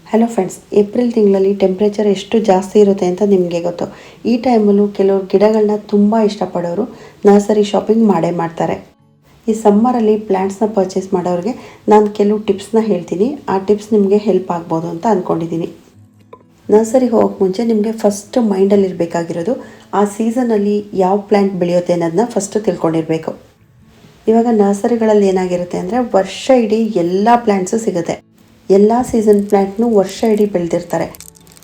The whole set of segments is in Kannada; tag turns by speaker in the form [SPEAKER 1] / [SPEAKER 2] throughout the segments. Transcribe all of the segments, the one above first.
[SPEAKER 1] ಹಲೋ ಫ್ರೆಂಡ್ಸ್, ಏಪ್ರಿಲ್ ತಿಂಗಳಲ್ಲಿ ಟೆಂಪ್ರೇಚರ್ ಎಷ್ಟು ಜಾಸ್ತಿ ಇರುತ್ತೆ ಅಂತ ನಿಮಗೆ ಗೊತ್ತು. ಈ ಟೈಮಲ್ಲೂ ಕೆಲವರು ಗಿಡಗಳನ್ನ ತುಂಬ ಇಷ್ಟಪಡೋರು ನರ್ಸರಿ ಶಾಪಿಂಗ್ ಮಾಡೇ ಮಾಡ್ತಾರೆ. ಈ ಸಮ್ಮರಲ್ಲಿ ಪ್ಲ್ಯಾಂಟ್ಸ್ನ ಪರ್ಚೇಸ್ ಮಾಡೋರಿಗೆ ನಾನು ಕೆಲವು ಟಿಪ್ಸ್ನ ಹೇಳ್ತೀನಿ. ಆ ಟಿಪ್ಸ್ ನಿಮಗೆ ಹೆಲ್ಪ್ ಆಗ್ಬೋದು ಅಂತ ಅಂದ್ಕೊಂಡಿದ್ದೀನಿ. ನರ್ಸರಿಗೆ ಹೋಗೋಕ್ಕೆ ಮುಂಚೆ ನಿಮಗೆ ಫಸ್ಟ್ ಮೈಂಡಲ್ಲಿ ಇರಬೇಕಾಗಿರೋದು ಆ ಸೀಸನಲ್ಲಿ ಯಾವ ಪ್ಲ್ಯಾಂಟ್ ಬೆಳೆಯುತ್ತೆ ಅನ್ನೋದನ್ನ ಫಸ್ಟು ತಿಳ್ಕೊಂಡಿರಬೇಕು. ಇವಾಗ ನರ್ಸರಿಗಳಲ್ಲಿ ಏನಾಗಿರುತ್ತೆ ಅಂದರೆ ವರ್ಷ ಇಡೀ ಎಲ್ಲ ಪ್ಲ್ಯಾಂಟ್ಸು ಸಿಗುತ್ತೆ. ಎಲ್ಲ ಸೀಸನ್ ಪ್ಲ್ಯಾಂಟ್ನು ವರ್ಷ ಇಡೀ ಬೆಳೆದಿರ್ತಾರೆ.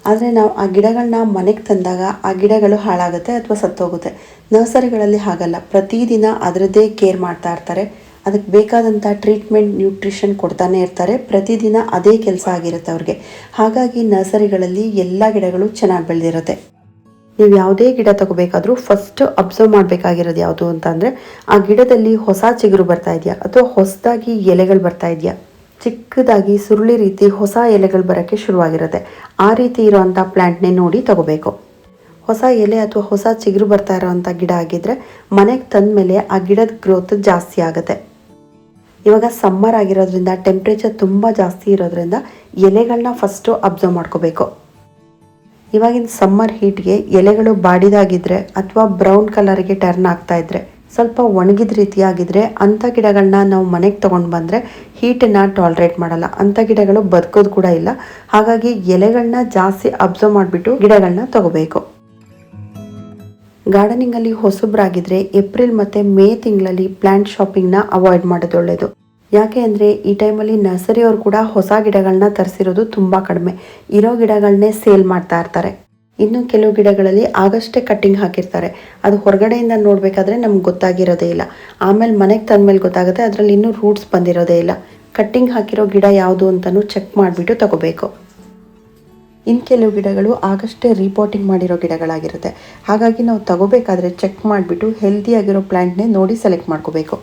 [SPEAKER 1] ಆದರೆ ನಾವು ಆ ಗಿಡಗಳನ್ನ ಮನೆಗೆ ತಂದಾಗ ಆ ಗಿಡಗಳು ಹಾಳಾಗುತ್ತೆ ಅಥವಾ ಸತ್ತೋಗುತ್ತೆ. ನರ್ಸರಿಗಳಲ್ಲಿ ಹಾಗಲ್ಲ, ಪ್ರತಿದಿನ ಅದರದ್ದೇ ಕೇರ್ ಮಾಡ್ತಾ ಇರ್ತಾರೆ. ಅದಕ್ಕೆ ಬೇಕಾದಂಥ ಟ್ರೀಟ್ಮೆಂಟ್, ನ್ಯೂಟ್ರಿಷನ್ ಕೊಡ್ತಾನೆ ಇರ್ತಾರೆ. ಪ್ರತಿದಿನ ಅದೇ ಕೆಲಸ ಆಗಿರುತ್ತೆ ಅವ್ರಿಗೆ. ಹಾಗಾಗಿ ನರ್ಸರಿಗಳಲ್ಲಿ ಎಲ್ಲ ಗಿಡಗಳು ಚೆನ್ನಾಗಿ ಬೆಳೆದಿರುತ್ತೆ. ನೀವು ಯಾವುದೇ ಗಿಡ ತಗೋಬೇಕಾದ್ರೂ ಫಸ್ಟ್ ಅಬ್ಸರ್ವ್ ಮಾಡಬೇಕಾಗಿರೋದು ಯಾವುದು ಅಂತ ಅಂದರೆ, ಆ ಗಿಡದಲ್ಲಿ ಹೊಸ ಚಿಗುರು ಬರ್ತಾ ಇದೆಯಾ ಅಥವಾ ಹೊಸದಾಗಿ ಎಲೆಗಳು ಬರ್ತಾ ಇದೆಯಾ. ಚಿಕ್ಕದಾಗಿ ಸುರುಳಿ ರೀತಿ ಹೊಸ ಎಲೆಗಳು ಬರೋಕ್ಕೆ ಶುರುವಾಗಿರುತ್ತೆ. ಆ ರೀತಿ ಇರೋವಂಥ ಪ್ಲ್ಯಾಂಟ್ನೇ ನೋಡಿ ತಗೋಬೇಕು. ಹೊಸ ಎಲೆ ಅಥವಾ ಹೊಸ ಚಿಗುರು ಬರ್ತಾ ಇರೋವಂಥ ಗಿಡ ಆಗಿದ್ದರೆ ಮನೆಗೆ ತಂದ ಮೇಲೆ ಆ ಗಿಡದ ಗ್ರೋತ್ ಜಾಸ್ತಿ ಆಗುತ್ತೆ. ಇವಾಗ ಸಮ್ಮರ್ ಆಗಿರೋದ್ರಿಂದ ಟೆಂಪ್ರೇಚರ್ ತುಂಬ ಜಾಸ್ತಿ ಇರೋದ್ರಿಂದ ಎಲೆಗಳನ್ನ ಫಸ್ಟು ಅಬ್ಸರ್ವ್ ಮಾಡ್ಕೋಬೇಕು. ಇವಾಗಿನ ಸಮ್ಮರ್ ಹೀಟ್ಗೆ ಎಲೆಗಳು ಬಾಡಿದಾಗಿದ್ದರೆ ಅಥವಾ ಬ್ರೌನ್ ಕಲರ್ಗೆ ಟರ್ನ್ ಆಗ್ತಾ ಇದ್ದರೆ, ಸ್ವಲ್ಪ ಒಣಗಿದ ರೀತಿಯಾಗಿದ್ದರೆ ಅಂಥ ಗಿಡಗಳನ್ನ ನಾವು ಮನೆಗೆ ತೊಗೊಂಡು ಬಂದರೆ ಹೀಟನ್ನು ಟಾಲ್ರೇಟ್ ಮಾಡಲ್ಲ. ಅಂಥ ಗಿಡಗಳು ಬದುಕೋದು ಕೂಡ ಇಲ್ಲ. ಹಾಗಾಗಿ ಎಲೆಗಳನ್ನ ಜಾಸ್ತಿ ಅಬ್ಸರ್ವ್ ಮಾಡಿಬಿಟ್ಟು ಗಿಡಗಳನ್ನ ತಗೋಬೇಕು. ಗಾರ್ಡನಿಂಗಲ್ಲಿ ಹೊಸಬ್ರಾಗಿದ್ದರೆ ಏಪ್ರಿಲ್ ಮತ್ತು ಮೇ ತಿಂಗಳಲ್ಲಿ ಪ್ಲ್ಯಾಂಟ್ ಶಾಪಿಂಗ್ನ ಅವಾಯ್ಡ್ ಮಾಡೋದು ಒಳ್ಳೆಯದು. ಯಾಕೆ ಅಂದರೆ ಈ ಟೈಮಲ್ಲಿ ನರ್ಸರಿಯವರು ಕೂಡ ಹೊಸ ಗಿಡಗಳನ್ನ ತರಿಸಿರೋದು ತುಂಬ ಕಡಿಮೆ. ಇರೋ ಗಿಡಗಳನ್ನೇ ಸೇಲ್ ಮಾಡ್ತಾ ಇರ್ತಾರೆ. ಇನ್ನು ಕೆಲವು ಗಿಡಗಳಲ್ಲಿ ಆಗಷ್ಟೇ ಕಟ್ಟಿಂಗ್ ಹಾಕಿರ್ತಾರೆ. ಅದು ಹೊರಗಡೆಯಿಂದ ನೋಡಬೇಕಾದ್ರೆ ನಮ್ಗೆ ಗೊತ್ತಾಗಿರೋದೇ ಇಲ್ಲ. ಆಮೇಲೆ ಮನೆಗೆ ತಂದಮೇಲೆ ಗೊತ್ತಾಗುತ್ತೆ ಅದರಲ್ಲಿ ಇನ್ನೂ ರೂಟ್ಸ್ ಬಂದಿರೋದೇ ಇಲ್ಲ. ಕಟ್ಟಿಂಗ್ ಹಾಕಿರೋ ಗಿಡ ಯಾವುದು ಅಂತಲೂ ಚೆಕ್ ಮಾಡಿಬಿಟ್ಟು ತಗೋಬೇಕು. ಇನ್ನು ಕೆಲವು ಗಿಡಗಳು ಆಗಷ್ಟೇ ರೀಪೋಟಿಂಗ್ ಮಾಡಿರೋ ಗಿಡಗಳಾಗಿರುತ್ತೆ. ಹಾಗಾಗಿ ನಾವು ತಗೋಬೇಕಾದ್ರೆ ಚೆಕ್ ಮಾಡಿಬಿಟ್ಟು ಹೆಲ್ದಿಯಾಗಿರೋ ಪ್ಲ್ಯಾಂಟ್ನೇ ನೋಡಿ ಸೆಲೆಕ್ಟ್ ಮಾಡ್ಕೋಬೇಕು.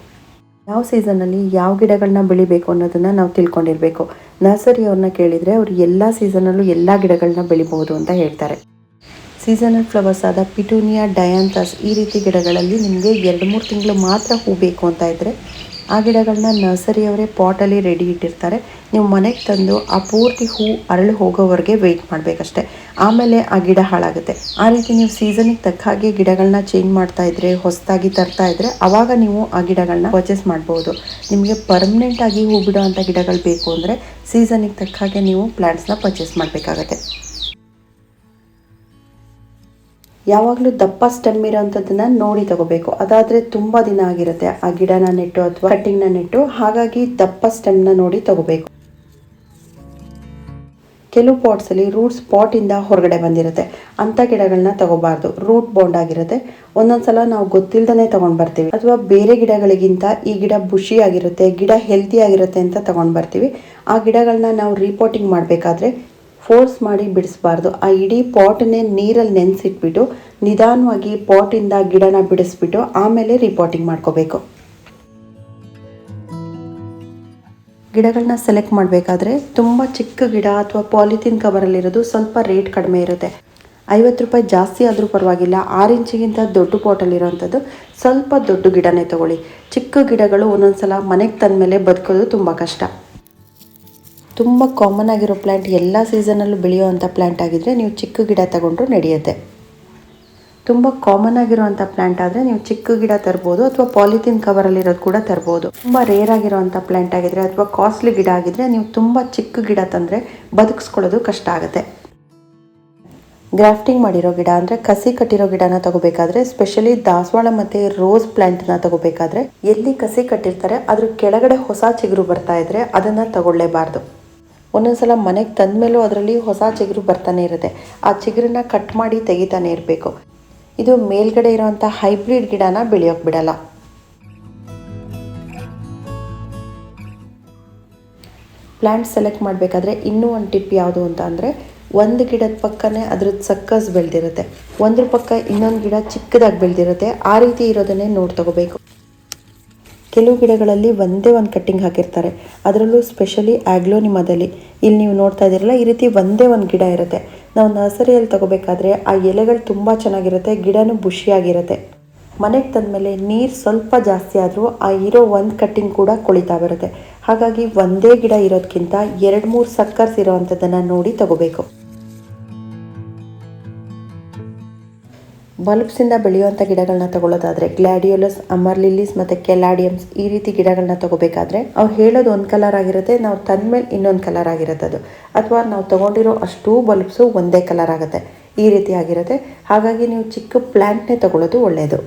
[SPEAKER 1] ಯಾವ ಸೀಸನಲ್ಲಿ ಯಾವ ಗಿಡಗಳನ್ನ ಬೆಳಿಬೇಕು ಅನ್ನೋದನ್ನು ನಾವು ತಿಳ್ಕೊಂಡಿರಬೇಕು. ನರ್ಸರಿಯವ್ರನ್ನ ಕೇಳಿದರೆ ಅವರು ಎಲ್ಲ ಸೀಸನಲ್ಲೂ ಎಲ್ಲ ಗಿಡಗಳನ್ನ ಬೆಳಿಬೋದು ಅಂತ ಹೇಳ್ತಾರೆ. ಸೀಸನಲ್ ಫ್ಲವರ್ಸ್ ಆದ ಪಿಟೂನಿಯಾ, ಡಯಾಂಥಸ್ ಈ ರೀತಿ ಗಿಡಗಳಲ್ಲಿ ನಿಮಗೆ 2-3 ತಿಂಗಳು ಮಾತ್ರ ಹೂ ಬೇಕು ಅಂತ ಇದ್ದರೆ ಆ ಗಿಡಗಳನ್ನ ನರ್ಸರಿಯವರೇ ಪಾಟಲ್ಲಿ ರೆಡಿ ಇಟ್ಟಿರ್ತಾರೆ. ನೀವು ಮನೆಗೆ ತಂದು ಆ ಪೂರ್ತಿ ಹೂ ಅರಳು ಹೋಗೋವರೆಗೆ ವೆಯ್ಟ್ ಮಾಡಬೇಕಷ್ಟೆ. ಆಮೇಲೆ ಆ ಗಿಡ ಹಾಳಾಗುತ್ತೆ. ಆ ರೀತಿ ನೀವು ಸೀಸನಿಗೆ ತಕ್ಕ ಹಾಗೆ ಗಿಡಗಳನ್ನ ಚೇಂಜ್ ಮಾಡ್ತಾ ಇದ್ದರೆ, ಹೊಸದಾಗಿ ತರ್ತಾ ಇದ್ದರೆ ಆವಾಗ ನೀವು ಆ ಗಿಡಗಳನ್ನ ಪರ್ಚೇಸ್ ಮಾಡ್ಬೋದು. ನಿಮಗೆ ಪರ್ಮನೆಂಟಾಗಿ ಹೂ ಬಿಡೋ ಅಂಥ ಗಿಡಗಳು ಬೇಕು ಅಂದರೆ ಸೀಸನಿಗೆ ತಕ್ಕ ಹಾಗೆ ನೀವು ಪ್ಲ್ಯಾಂಟ್ಸ್ನ ಪರ್ಚೇಸ್ ಮಾಡಬೇಕಾಗತ್ತೆ. ಯಾವಾಗಲೂ ದಪ್ಪ ಸ್ಟೆಮ್ ಇರೋಂಥದ್ದನ್ನು ನೋಡಿ ತಗೋಬೇಕು. ಅದಾದರೆ ತುಂಬ ದಿನ ಆಗಿರುತ್ತೆ ಆ ಗಿಡನ ನೆಟ್ಟು ಅಥವಾ ಕಟ್ಟಿಂಗ್ನ ನೆಟ್ಟು. ಹಾಗಾಗಿ ದಪ್ಪ ಸ್ಟೆಮ್ನ ನೋಡಿ ತಗೋಬೇಕು. ಕೆಲವು ಪಾಟ್ಸಲ್ಲಿ ರೂಟ್ಸ್ ಪಾಟಿಂದ ಹೊರಗಡೆ ಬಂದಿರುತ್ತೆ. ಅಂಥ ಗಿಡಗಳನ್ನ ತಗೋಬಾರ್ದು. ರೂಟ್ ಬೌಂಡ್ ಆಗಿರುತ್ತೆ. ಒಂದೊಂದ್ಸಲ ನಾವು ಗೊತ್ತಿಲ್ಲದೇ ತೊಗೊಂಡು ಬರ್ತೀವಿ. ಅಥವಾ ಬೇರೆ ಗಿಡಗಳಿಗಿಂತ ಈ ಗಿಡ ಬುಷಿ ಆಗಿರುತ್ತೆ, ಗಿಡ ಹೆಲ್ತಿ ಆಗಿರುತ್ತೆ ಅಂತ ತೊಗೊಂಡು ಬರ್ತೀವಿ. ಆ ಗಿಡಗಳನ್ನ ನಾವು ರೀಪೋಟಿಂಗ್ ಮಾಡಬೇಕಾದ್ರೆ ಫೋರ್ಸ್ ಮಾಡಿ ಬಿಡಿಸ್ಬಾರ್ದು. ಆ ಇಡೀ ಪಾಟನ್ನೇ ನೀರಲ್ಲಿ ನೆನೆಸಿಟ್ಬಿಟ್ಟು ನಿಧಾನವಾಗಿ ಪಾಟಿಂದ ಗಿಡನ ಬಿಡಿಸ್ಬಿಟ್ಟು ಆಮೇಲೆ ರಿಪೋಟಿಂಗ್ ಮಾಡ್ಕೋಬೇಕು. ಗಿಡಗಳನ್ನ ಸೆಲೆಕ್ಟ್ ಮಾಡಬೇಕಾದ್ರೆ ತುಂಬ ಚಿಕ್ಕ ಗಿಡ ಅಥವಾ ಪಾಲಿಥೀನ್ ಕವರಲ್ಲಿರೋದು ಸ್ವಲ್ಪ ರೇಟ್ ಕಡಿಮೆ ಇರುತ್ತೆ. 50 ರೂಪಾಯಿ ಜಾಸ್ತಿ ಆದರೂ ಪರವಾಗಿಲ್ಲ. 6 ಇಂಚಿಗಿಂತ ದೊಡ್ಡ ಪಾಟಲ್ಲಿರೋವಂಥದ್ದು ಸ್ವಲ್ಪ ದೊಡ್ಡ ಗಿಡನೇ ತಗೊಳ್ಳಿ. ಚಿಕ್ಕ ಗಿಡಗಳು ಒಂದೊಂದ್ಸಲ ಮನೆಗೆ ತಂದ ಮೇಲೆ ಬದುಕೋದು ತುಂಬ ಕಷ್ಟ. ತುಂಬ ಕಾಮನ್ ಆಗಿರೋ ಪ್ಲ್ಯಾಂಟ್ ಎಲ್ಲ ಸೀಸನಲ್ಲೂ ಬೆಳೆಯುವಂಥ ಪ್ಲ್ಯಾಂಟ್ ಆಗಿದ್ದರೆ ನೀವು ಚಿಕ್ಕ ಗಿಡ ತಗೊಂಡ್ರು ನಡೆಯುತ್ತೆ. ತುಂಬ ಕಾಮನ್ ಆಗಿರೋವಂಥ ಪ್ಲ್ಯಾಂಟ್ ಆದರೆ ನೀವು ಚಿಕ್ಕ ಗಿಡ ತರ್ಬೋದು ಅಥವಾ ಪಾಲಿಥೀನ್ ಕವರಲ್ಲಿರೋದು ಕೂಡ ತರ್ಬೋದು. ತುಂಬ ರೇರ್ ಆಗಿರೋವಂಥ ಪ್ಲ್ಯಾಂಟ್ ಆಗಿದ್ದರೆ ಅಥವಾ ಕಾಸ್ಟ್ಲಿ ಗಿಡ ಆಗಿದ್ದರೆ ನೀವು ತುಂಬ ಚಿಕ್ಕ ಗಿಡ ತಂದರೆ ಬದುಕಿಸ್ಕೊಳ್ಳೋದು ಕಷ್ಟ ಆಗುತ್ತೆ. ಗ್ರಾಫ್ಟಿಂಗ್ ಮಾಡಿರೋ ಗಿಡ ಅಂದರೆ ಕಸಿ ಕಟ್ಟಿರೋ ಗಿಡನ ತಗೋಬೇಕಾದ್ರೆ, ಸ್ಪೆಷಲಿ ದಾಸವಾಳ ಮತ್ತು ರೋಸ್ ಪ್ಲ್ಯಾಂಟ್ನ ತಗೋಬೇಕಾದ್ರೆ ಎಲ್ಲಿ ಕಸಿ ಕಟ್ಟಿರ್ತಾರೆ ಅದ್ರ ಕೆಳಗಡೆ ಹೊಸ ಚಿಗುರು ಬರ್ತಾ ಇದ್ದರೆ ಅದನ್ನು ತಗೊಳ್ಳೇಬಾರ್ದು. ಒಂದೊಂದ್ಸಲ ಮನೆಗೆ ತಂದ ಮೇಲೂ ಅದರಲ್ಲಿ ಹೊಸ ಚಿಗುರು ಬರ್ತಾನೆ ಇರುತ್ತೆ. ಆ ಚಿಗುರನ್ನ ಕಟ್ ಮಾಡಿ ತೆಗಿತಾನೆ ಇರಬೇಕು. ಇದು ಮೇಲ್ಗಡೆ ಇರೋವಂಥ ಹೈಬ್ರಿಡ್ ಗಿಡನ ಬೆಳೆಯೋಕೆ ಬಿಡಲ್ಲ. ಪ್ಲ್ಯಾಂಟ್ ಸೆಲೆಕ್ಟ್ ಮಾಡಬೇಕಾದ್ರೆ ಇನ್ನೂ ಒಂದು ಟಿಪ್ ಯಾವುದು ಅಂತ ಅಂದರೆ, ಒಂದು ಗಿಡದ ಪಕ್ಕನೇ ಅದ್ರದ್ದು ಸಕ್ಕಸ್ ಬೆಳೆದಿರುತ್ತೆ, ಒಂದ್ರ ಪಕ್ಕ ಇನ್ನೊಂದು ಗಿಡ ಚಿಕ್ಕದಾಗಿ ಬೆಳೆದಿರುತ್ತೆ. ಆ ರೀತಿ ಇರೋದನ್ನೇ ನೋಡಿ ತಗೋಬೇಕು. ಕೆಲವು ಗಿಡಗಳಲ್ಲಿ ಒಂದೇ ಒಂದು ಕಟ್ಟಿಂಗ್ ಹಾಕಿರ್ತಾರೆ. ಅದರಲ್ಲೂ ಸ್ಪೆಷಲಿ ಆಗ್ಲೋನಿಮಾದಲ್ಲಿ ಇಲ್ಲಿ ನೀವು ನೋಡ್ತಾ ಇದ್ದೀರಲ್ಲ, ಈ ರೀತಿ ಒಂದೇ ಒಂದು ಗಿಡ ಇರುತ್ತೆ. ನಾವು ನರ್ಸರಿಯಲ್ಲಿ ತಗೋಬೇಕಾದ್ರೆ ಆ ಎಲೆಗಳು ತುಂಬ ಚೆನ್ನಾಗಿರುತ್ತೆ, ಗಿಡನೂ ಬುಷಿಯಾಗಿರುತ್ತೆ. ಮನೆಗೆ ತಂದಮೇಲೆ ನೀರು ಸ್ವಲ್ಪ ಜಾಸ್ತಿ ಆದರೂ ಆ ಇರೋ ಒಂದು ಕಟ್ಟಿಂಗ್ ಕೂಡ ಕೊಳಿತಾ ಬರುತ್ತೆ. ಹಾಗಾಗಿ ಒಂದೇ ಗಿಡ ಇರೋದಕ್ಕಿಂತ 2-3 ಸಕ್ಕರ್ಸ್ ಇರೋವಂಥದ್ದನ್ನು ನೋಡಿ ತಗೋಬೇಕು. ಬಲ್ಬ್ಸಿಂದ ಬೆಳೆಯುವಂಥ ಗಿಡಗಳನ್ನ ತಗೊಳ್ಳೋದಾದರೆ ಗ್ಲಾಡಿಯೋಲಸ್, ಅಮರ್ಲಿಲೀಸ್ ಮತ್ತು ಕೆಲಾಡಿಯಮ್ಸ್ ಈ ರೀತಿ ಗಿಡಗಳನ್ನ ತಗೋಬೇಕಾದ್ರೆ ಅವ್ರು ಹೇಳೋದು ಒಂದು ಕಲರ್ ಆಗಿರುತ್ತೆ, ನಾವು ತಂದಮೇಲೆ ಇನ್ನೊಂದು ಕಲರ್ ಆಗಿರುತ್ತೆ ಅದು. ಅಥವಾ ನಾವು ತೊಗೊಂಡಿರೋ ಅಷ್ಟೂ ಬಲ್ಬ್ಸು ಒಂದೇ ಕಲರ್ ಆಗುತ್ತೆ, ಈ ರೀತಿ ಆಗಿರುತ್ತೆ. ಹಾಗಾಗಿ ನೀವು ಚಿಕ್ಕ ಪ್ಲ್ಯಾಂಟ್ನೇ ತಗೊಳ್ಳೋದು ಒಳ್ಳೆಯದು.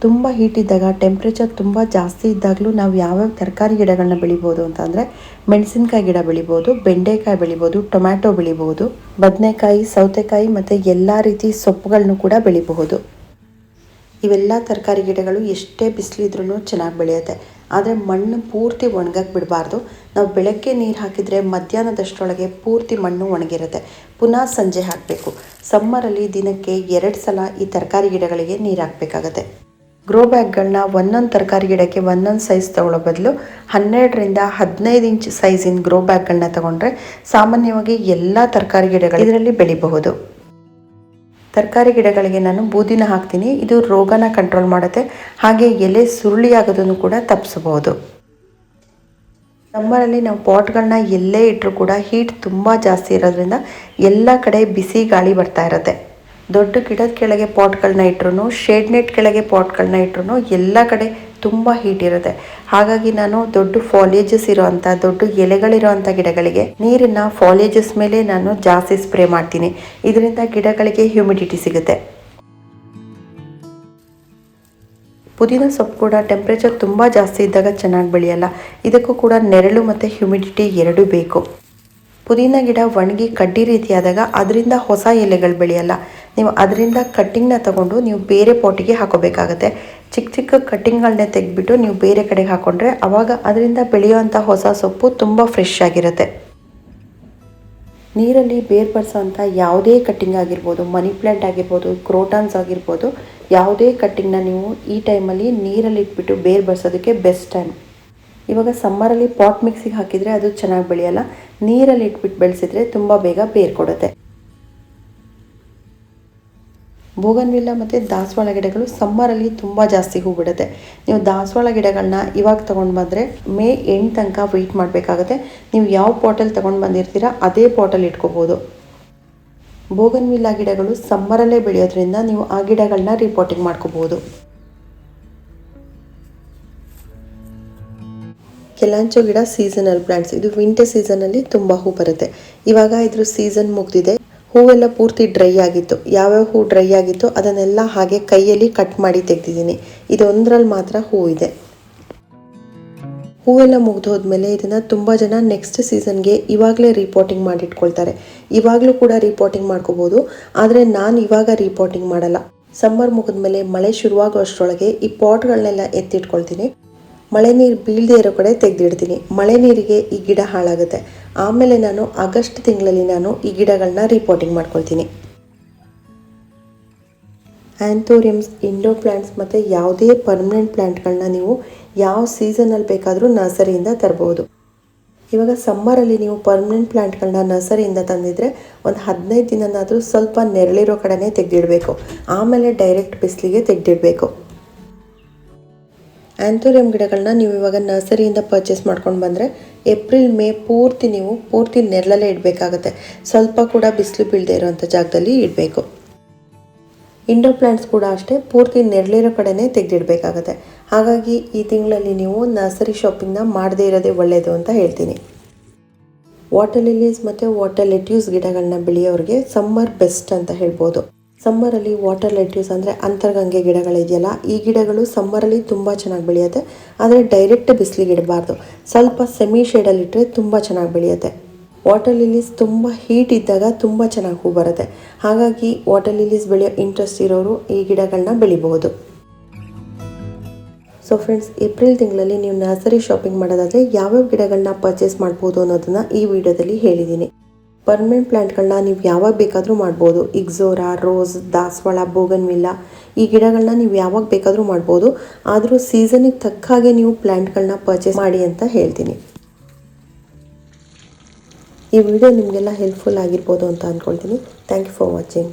[SPEAKER 1] ತುಂಬ ಹೀಟ್ ಇದ್ದಾಗ, ಟೆಂಪ್ರೇಚರ್ ತುಂಬ ಜಾಸ್ತಿ ಇದ್ದಾಗಲೂ ನಾವು ಯಾವ್ಯಾವ ತರಕಾರಿ ಗಿಡಗಳನ್ನ ಬೆಳಿಬೋದು ಅಂತ ಅಂದರೆ ಮೆಣಸಿನ್ಕಾಯಿ ಗಿಡ ಬೆಳಿಬೋದು, ಬೆಂಡೆಕಾಯಿ ಬೆಳಿಬೋದು, ಟೊಮ್ಯಾಟೊ ಬೆಳಿಬೋದು, ಬದನೆಕಾಯಿ, ಸೌತೆಕಾಯಿ ಮತ್ತು ಎಲ್ಲ ರೀತಿ ಸೊಪ್ಪುಗಳನ್ನು ಕೂಡ ಬೆಳಿಬಹುದು. ಇವೆಲ್ಲ ತರಕಾರಿ ಗಿಡಗಳು ಎಷ್ಟೇ ಬಿಸಿಲಿದ್ರೂ ಚೆನ್ನಾಗಿ ಬೆಳೆಯುತ್ತೆ. ಆದರೆ ಮಣ್ಣು ಪೂರ್ತಿ ಒಣಗಕ್ಕೆ ಬಿಡಬಾರ್ದು. ನಾವು ಬೆಳಗ್ಗೆ ನೀರು ಹಾಕಿದರೆ ಮಧ್ಯಾಹ್ನದಷ್ಟರೊಳಗೆ ಪೂರ್ತಿ ಮಣ್ಣು ಒಣಗಿರುತ್ತೆ. ಪುನಃ ಸಂಜೆ ಹಾಕಬೇಕು. ಸಮ್ಮರಲ್ಲಿ ದಿನಕ್ಕೆ 2 ಸಲ ಈ ತರಕಾರಿ ಗಿಡಗಳಿಗೆ ನೀರು ಹಾಕಬೇಕಾಗತ್ತೆ. ಗ್ರೋ ಬ್ಯಾಗ್ಗಳನ್ನ ಒಂದೊಂದು ತರಕಾರಿ ಗಿಡಕ್ಕೆ ಒಂದೊಂದು ಸೈಜ್ ತಗೊಳ್ಳೋ ಬದಲು 12ರಿಂದ 15 ಇಂಚ್ ಸೈಜಿನ ಗ್ರೋ ಬ್ಯಾಗ್ಗಳನ್ನ ತಗೊಂಡ್ರೆ ಸಾಮಾನ್ಯವಾಗಿ ಎಲ್ಲ ತರಕಾರಿ ಗಿಡಗಳು ಇದರಲ್ಲಿ ಬೆಳಿಬಹುದು. ತರಕಾರಿ ಗಿಡಗಳಿಗೆ ನಾನು ಬೂದಿನ ಹಾಕ್ತೀನಿ. ಇದು ರೋಗನ ಕಂಟ್ರೋಲ್ ಮಾಡುತ್ತೆ, ಹಾಗೆ ಎಲೆ ಸುರುಳಿ ಆಗೋದನ್ನು ಕೂಡ ತಪ್ಪಿಸಬಹುದು. ಸಮ್ಮರಲ್ಲಿ ನಾವು ಪಾಟ್ಗಳನ್ನ ಎಲ್ಲೇ ಇಟ್ಟರೂ ಕೂಡ ಹೀಟ್ ತುಂಬ ಜಾಸ್ತಿ ಇರೋದ್ರಿಂದ ಎಲ್ಲ ಕಡೆ ಬಿಸಿ ಗಾಳಿ ಬರ್ತಾ ಇರುತ್ತೆ. ದೊಡ್ಡ ಗಿಡದ ಕೆಳಗೆ ಪಾಟ್ಗಳನ್ನ ಇಟ್ಟರು, ಶೇಡ್ ನೆಟ್ ಕೆಳಗೆ ಪಾಟ್ಗಳನ್ನ ಇಟ್ಟರು ಎಲ್ಲ ಕಡೆ ತುಂಬ ಹೀಟ್ ಇರುತ್ತೆ. ಹಾಗಾಗಿ ನಾನು ದೊಡ್ಡ ಫಾಲಿಯೇಜಸ್ ಇರೋವಂಥ, ದೊಡ್ಡ ಎಲೆಗಳಿರೋವಂಥ ಗಿಡಗಳಿಗೆ ನೀರನ್ನು ಫಾಲಿಯೇಜಸ್ ಮೇಲೆ ನಾನು ಜಾಸ್ತಿ ಸ್ಪ್ರೇ ಮಾಡ್ತೀನಿ. ಇದರಿಂದ ಗಿಡಗಳಿಗೆ ಹ್ಯೂಮಿಡಿಟಿ ಸಿಗುತ್ತೆ. ಪುದೀನ ಸೊಪ್ಪು ಕೂಡ ಟೆಂಪ್ರೇಚರ್ ತುಂಬ ಜಾಸ್ತಿ ಇದ್ದಾಗ ಚೆನ್ನಾಗಿ ಬೆಳೆಯಲ್ಲ. ಇದಕ್ಕೂ ಕೂಡ ನೆರಳು ಮತ್ತು ಹ್ಯೂಮಿಡಿಟಿ ಎರಡೂ ಬೇಕು. ಪುದೀನ ಗಿಡ ಒಣಗಿ ಕಡ್ಡಿ ರೀತಿಯಾದಾಗ ಅದರಿಂದ ಹೊಸ ಎಲೆಗಳು ಬೆಳೆಯಲ್ಲ. ನೀವು ಅದರಿಂದ ಕಟ್ಟಿಂಗ್ನ ತಗೊಂಡು ನೀವು ಬೇರೆ ಪಾಟಿಗೆ ಹಾಕೋಬೇಕಾಗತ್ತೆ. ಚಿಕ್ಕ ಚಿಕ್ಕ ಕಟ್ಟಿಂಗ್ಗಳನ್ನೇ ತೆಗೆದ್ಬಿಟ್ಟು ನೀವು ಬೇರೆ ಕಡೆಗೆ ಹಾಕೊಂಡ್ರೆ ಆವಾಗ ಅದರಿಂದ ಬೆಳೆಯುವಂಥ ಹೊಸ ಸೊಪ್ಪು ತುಂಬ ಫ್ರೆಶ್ ಆಗಿರುತ್ತೆ. ನೀರಲ್ಲಿ ಬೇರ್ಪಡಿಸೋವಂಥ ಯಾವುದೇ ಕಟ್ಟಿಂಗ್ ಆಗಿರ್ಬೋದು, ಮನಿ ಪ್ಲ್ಯಾಂಟ್ ಆಗಿರ್ಬೋದು, ಕ್ರೋಟಾನ್ಸ್ ಆಗಿರ್ಬೋದು, ಯಾವುದೇ ಕಟ್ಟಿಂಗ್ನ ನೀವು ಈ ಟೈಮಲ್ಲಿ ನೀರಲ್ಲಿ ಇಟ್ಬಿಟ್ಟು ಬೇರ್ಪಡಿಸೋದಕ್ಕೆ ಬೆಸ್ಟ್ ಟೈಮ್. ಇವಾಗ ಸಮ್ಮರಲ್ಲಿ ಪಾಟ್ ಮಿಕ್ಸಿಗೆ ಹಾಕಿದರೆ ಅದು ಚೆನ್ನಾಗಿ ಬೆಳೆಯಲ್ಲ. ನೀರಲ್ಲಿ ಇಟ್ಬಿಟ್ಟು ಬೆಳೆಸಿದ್ರೆ ತುಂಬ ಬೇಗ ಬೇರು ಕೊಡುತ್ತೆ. ಬೋಗನ್ವಿಲ್ಲ ಮತ್ತು ದಾಸವಾಳ ಗಿಡಗಳು ಸಮ್ಮರಲ್ಲಿ ತುಂಬ ಜಾಸ್ತಿ ಹೂ ಬಿಡುತ್ತೆ. ನೀವು ದಾಸವಾಳ ಗಿಡಗಳನ್ನ ಇವಾಗ ತೊಗೊಂಡು ಬಂದರೆ ಮೇ ಎಂಡ್ ತನಕ ವೆಯ್ಟ್ ಮಾಡಬೇಕಾಗುತ್ತೆ. ನೀವು ಯಾವ ಪಾಟಲ್ಲಿ ತೊಗೊಂಡು ಬಂದಿರ್ತೀರ ಅದೇ ಪಾಟಲ್ಲಿ ಇಟ್ಕೋಬೋದು. ಬೋಗನ್ವಿಲ್ಲ ಗಿಡಗಳು ಸಮ್ಮರಲ್ಲೇ ಬೆಳೆಯೋದ್ರಿಂದ ನೀವು ಆ ಗಿಡಗಳನ್ನ ರಿಪೋರ್ಟಿಂಗ್ ಮಾಡ್ಕೋಬೋದು. ಕೆಲಾಂಚೋ ಗಿಡ ಸೀಸನಲ್ ಪ್ಲಾಂಟ್ಸ್. ಇದು ವಿಂಟರ್ ಸೀಸನಲ್ಲಿ ತುಂಬ ಹೂ ಬರುತ್ತೆ. ಇವಾಗ ಇದ್ರ ಸೀಸನ್ ಮುಗಿದಿದೆ. ಹೂವೆಲ್ಲ ಪೂರ್ತಿ ಡ್ರೈ ಆಗಿತ್ತು. ಯಾವ್ಯಾವ ಹೂ ಡ್ರೈ ಆಗಿತ್ತು ಅದನ್ನೆಲ್ಲ ಹಾಗೆ ಕೈಯಲ್ಲಿ ಕಟ್ ಮಾಡಿ ತೆಗೆದಿದ್ದೀನಿ. ಇದೊಂದರಲ್ಲಿ ಮಾತ್ರ ಹೂ ಇದೆ. ಹೂವೆಲ್ಲ ಮುಗ್ದು ಹೋದ್ಮೇಲೆ ಇದನ್ನು ತುಂಬ ಜನ ನೆಕ್ಸ್ಟ್ ಸೀಸನ್ಗೆ ಇವಾಗಲೇ ರಿಪೋರ್ಟಿಂಗ್ ಮಾಡಿಟ್ಕೊಳ್ತಾರೆ. ಇವಾಗಲೂ ಕೂಡ ರಿಪೋರ್ಟಿಂಗ್ ಮಾಡ್ಕೋಬೋದು, ಆದರೆ ನಾನು ಇವಾಗ ರಿಪೋರ್ಟಿಂಗ್ ಮಾಡಲ್ಲ. ಸಮ್ಮರ್ ಮುಗಿದ್ಮೇಲೆ ಮಳೆ ಶುರುವಾಗೋ ಅಷ್ಟರೊಳಗೆ ಈ ಪಾಟ್ಗಳನ್ನೆಲ್ಲ ಎತ್ತಿಟ್ಕೊಳ್ತೀನಿ. ಮಳೆ ನೀರು ಬೀಳದೇ ಇರೋ ಕಡೆ ತೆಗೆದಿಡ್ತೀನಿ. ಮಳೆ ನೀರಿಗೆ ಈ ಗಿಡ ಹಾಳಾಗುತ್ತೆ. ಆಮೇಲೆ ನಾನು ಆಗಸ್ಟ್ ತಿಂಗಳಲ್ಲಿ ನಾನು ಈ ಗಿಡಗಳನ್ನ ರಿಪೋರ್ಟಿಂಗ್ ಮಾಡ್ಕೊಳ್ತೀನಿ. ಆ್ಯಂಥೋರಿಯಮ್ಸ್, ಇಂಡೋ ಪ್ಲ್ಯಾಂಟ್ಸ್ ಮತ್ತು ಯಾವುದೇ ಪರ್ಮನೆಂಟ್ ಪ್ಲ್ಯಾಂಟ್ಗಳನ್ನ ನೀವು ಯಾವ ಸೀಸನಲ್ಲಿ ಬೇಕಾದರೂ ನರ್ಸರಿಯಿಂದ ತರ್ಬೋದು. ಇವಾಗ ಸಮ್ಮರಲ್ಲಿ ನೀವು ಪರ್ಮನೆಂಟ್ ಪ್ಲ್ಯಾಂಟ್ಗಳನ್ನ ನರ್ಸರಿಯಿಂದ ತಂದಿದ್ರೆ ಒಂದು 15 ದಿನನಾದರೂ ಸ್ವಲ್ಪ ನೆರಳಿರೋ ಕಡೆನೇ ತೆಗೆದಿಡಬೇಕು. ಆಮೇಲೆ ಡೈರೆಕ್ಟ್ ಬಿಸಿಲಿಗೆ ತೆಗೆದಿಡಬೇಕು. ಆ್ಯಂಥೋರಿಯಂ ಗಿಡಗಳನ್ನ ನೀವು ಇವಾಗ ನರ್ಸರಿಯಿಂದ ಪರ್ಚೇಸ್ ಮಾಡ್ಕೊಂಡು ಬಂದರೆ ಏಪ್ರಿಲ್ ಮೇ ಪೂರ್ತಿ ನೆರಳಲ್ಲೇ ಇಡಬೇಕಾಗತ್ತೆ. ಸ್ವಲ್ಪ ಕೂಡ ಬಿಸಿಲು ಬೀಳದೇ ಇರೋವಂಥ ಜಾಗದಲ್ಲಿ ಇಡಬೇಕು. ಇಂಡೋರ್ ಪ್ಲ್ಯಾಂಟ್ಸ್ ಕೂಡ ಅಷ್ಟೇ, ಪೂರ್ತಿ ನೆರಳಿರೋ ಕಡೆನೇ ತೆಗೆದಿಡಬೇಕಾಗತ್ತೆ. ಹಾಗಾಗಿ ಈ ತಿಂಗಳಲ್ಲಿ ನೀವು ನರ್ಸರಿ ಶಾಪಿಂಗ್ನ ಮಾಡದೇ ಇರೋದೇ ಒಳ್ಳೆಯದು ಅಂತ ಹೇಳ್ತೀನಿ. ವಾಟರ್ ಲಿಲೀಸ್ ಮತ್ತು ವಾಟರ್ ಲೆಟ್ಯೂಸ್ ಗಿಡಗಳನ್ನ ಬೆಳೆಯೋರಿಗೆ ಸಮ್ಮರ್ ಬೆಸ್ಟ್ ಅಂತ ಹೇಳ್ಬೋದು. ಸಮ್ಮರಲ್ಲಿ ವಾಟರ್ ಲೆಟ್ಯೂಸ್ ಅಂದರೆ ಅಂತರ್ಗಂಗೆ ಗಿಡಗಳಿದೆಯಲ್ಲ, ಈ ಗಿಡಗಳು ಸಮ್ಮರಲ್ಲಿ ತುಂಬ ಚೆನ್ನಾಗಿ ಬೆಳೆಯುತ್ತೆ. ಆದರೆ ಡೈರೆಕ್ಟ್ ಬಿಸಿಲಿಗೆ ಇಡಬಾರ್ದು. ಸ್ವಲ್ಪ ಸೆಮಿ ಶೇಡಲ್ಲಿಟ್ಟರೆ ತುಂಬ ಚೆನ್ನಾಗಿ ಬೆಳೆಯುತ್ತೆ. ವಾಟರ್ ಲಿಲೀಸ್ ತುಂಬ ಹೀಟ್ ಇದ್ದಾಗ ತುಂಬ ಚೆನ್ನಾಗಿ ಹೂ ಬರುತ್ತೆ. ಹಾಗಾಗಿ ವಾಟರ್ ಲಿಲೀಸ್ ಬೆಳೆಯೋ ಇಂಟ್ರೆಸ್ಟ್ ಇರೋರು ಈ ಗಿಡಗಳನ್ನ ಬೆಳಿಬಹುದು. ಸೊ ಫ್ರೆಂಡ್ಸ್, ಏಪ್ರಿಲ್ ತಿಂಗಳಲ್ಲಿ ನೀವು ನರ್ಸರಿ ಶಾಪಿಂಗ್ ಮಾಡೋದಾದರೆ ಯಾವ್ಯಾವ ಗಿಡಗಳನ್ನ ಪರ್ಚೇಸ್ ಮಾಡ್ಬೋದು ಅನ್ನೋದನ್ನು ಈ ವಿಡಿಯೋದಲ್ಲಿ ಹೇಳಿದ್ದೀನಿ. ಪರ್ಮನೆಂಟ್ ಪ್ಲ್ಯಾಂಟ್ಗಳನ್ನ ನೀವು ಯಾವಾಗ ಬೇಕಾದರೂ ಮಾಡ್ಬೋದು. ಇಗ್ಝೋರಾ, ರೋಸ್, ದಾಸವಾಳ, ಬೋಗನ್ವಿಲ್ಲ ಈ ಗಿಡಗಳನ್ನ ನೀವು ಯಾವಾಗ ಬೇಕಾದರೂ ಮಾಡ್ಬೋದು. ಆದರೂ ಸೀಸನಿಗೆ ತಕ್ಕ ಹಾಗೆ ನೀವು ಪ್ಲ್ಯಾಂಟ್ಗಳನ್ನ ಪರ್ಚೇಸ್ ಮಾಡಿ ಅಂತ ಹೇಳ್ತೀನಿ. ಈ ವಿಡಿಯೋ ನಿಮಗೆಲ್ಲ ಹೆಲ್ಪ್ಫುಲ್ ಆಗಿರ್ಬೋದು ಅಂತ ಅಂದ್ಕೊಳ್ತೀನಿ. Thank you for watching.